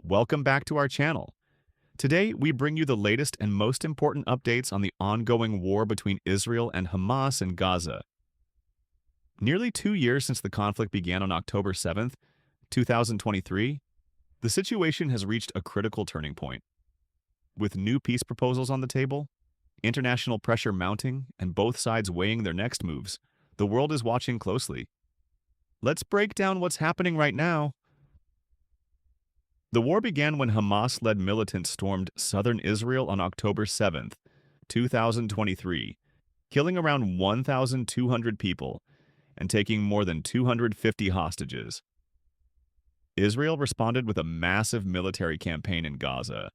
Welcome back to our channel. Today, we bring you the latest and most important updates on the ongoing war between Israel and Hamas in Gaza. Nearly 2 years since the conflict began on October 7th, 2023, the situation has reached a critical turning point. With new peace proposals on the table, international pressure mounting, and both sides weighing their next moves, the world is watching closely. Let's break down what's happening right now. The war began when Hamas-led militants stormed southern Israel on October 7th, 2023, killing around 1,200 people and taking more than 250 hostages. Israel responded with a massive military campaign in Gaza.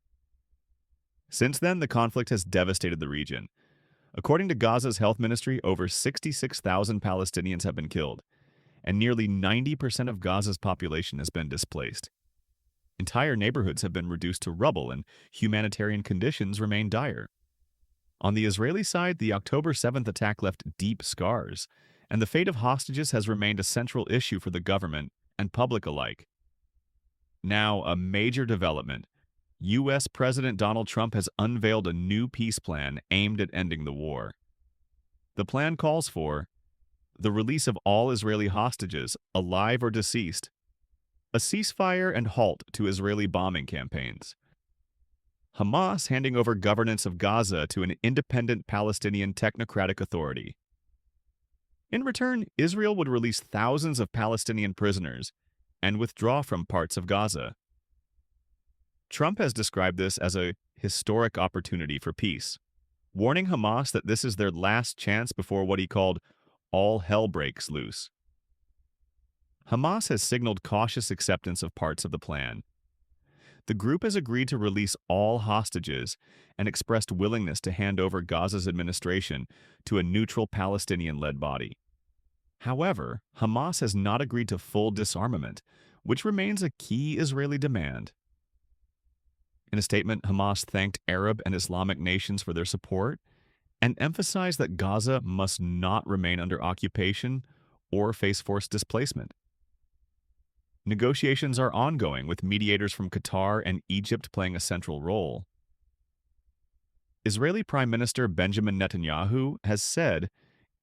Since then, the conflict has devastated the region. According to Gaza's health ministry, over 66,000 Palestinians have been killed, and nearly 90% of Gaza's population has been displaced. Entire neighborhoods have been reduced to rubble, and humanitarian conditions remain dire. On the Israeli side, the October 7th attack left deep scars, and the fate of hostages has remained a central issue for the government and public alike. Now, a major development. U.S. President Donald Trump has unveiled a new peace plan aimed at ending the war. The plan calls for the release of all Israeli hostages, alive or deceased, a ceasefire and halt to Israeli bombing campaigns, Hamas handing over governance of Gaza to an independent Palestinian technocratic authority. In return, Israel would release thousands of Palestinian prisoners and withdraw from parts of Gaza. Trump has described this as a historic opportunity for peace, warning Hamas that this is their last chance before what he called all hell breaks loose. Hamas has signaled cautious acceptance of parts of the plan. The group has agreed to release all hostages and expressed willingness to hand over Gaza's administration to a neutral Palestinian-led body. However, Hamas has not agreed to full disarmament, which remains a key Israeli demand. In a statement, Hamas thanked Arab and Islamic nations for their support and emphasized that Gaza must not remain under occupation or face forced displacement. Negotiations are ongoing, with mediators from Qatar and Egypt playing a central role. Israeli Prime Minister Benjamin Netanyahu has said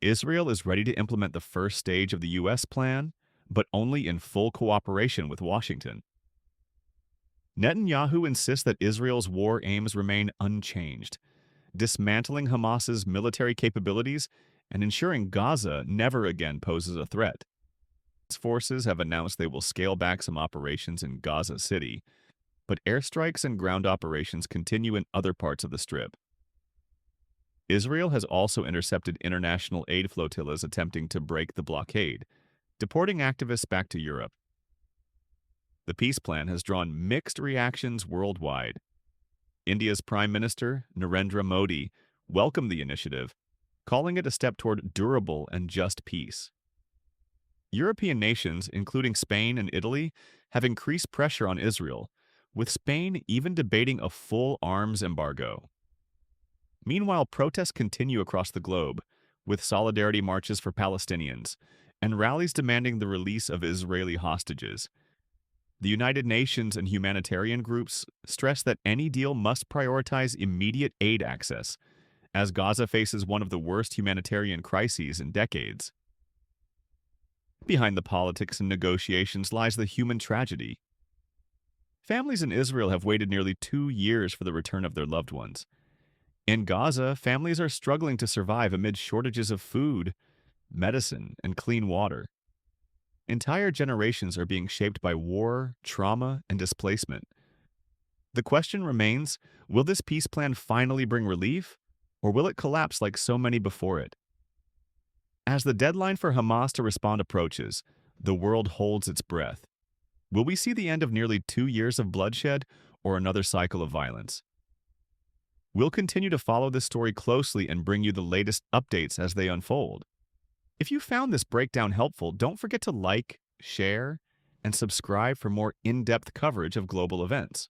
Israel is ready to implement the first stage of the U.S. plan, but only in full cooperation with Washington. Netanyahu insists that Israel's war aims remain unchanged, dismantling Hamas's military capabilities and ensuring Gaza never again poses a threat. Its forces have announced they will scale back some operations in Gaza City, but airstrikes and ground operations continue in other parts of the Strip. Israel has also intercepted international aid flotillas attempting to break the blockade, deporting activists back to Europe. The peace plan has drawn mixed reactions worldwide. India's Prime Minister, Narendra Modi, welcomed the initiative, calling it a step toward durable and just peace. European nations, including Spain and Italy, have increased pressure on Israel, with Spain even debating a full arms embargo. Meanwhile, protests continue across the globe, with solidarity marches for Palestinians and rallies demanding the release of Israeli hostages. The United Nations and humanitarian groups stress that any deal must prioritize immediate aid access, as Gaza faces one of the worst humanitarian crises in decades. Behind the politics and negotiations lies the human tragedy. Families in Israel have waited nearly 2 years for the return of their loved ones. In Gaza, families are struggling to survive amid shortages of food, medicine, and clean water. Entire generations are being shaped by war, trauma, and displacement. The question remains, will this peace plan finally bring relief, or will it collapse like so many before it? As the deadline for Hamas to respond approaches, the world holds its breath. Will we see the end of nearly 2 years of bloodshed or another cycle of violence? We'll continue to follow this story closely and bring you the latest updates as they unfold. If you found this breakdown helpful, don't forget to like, share, and subscribe for more in-depth coverage of global events.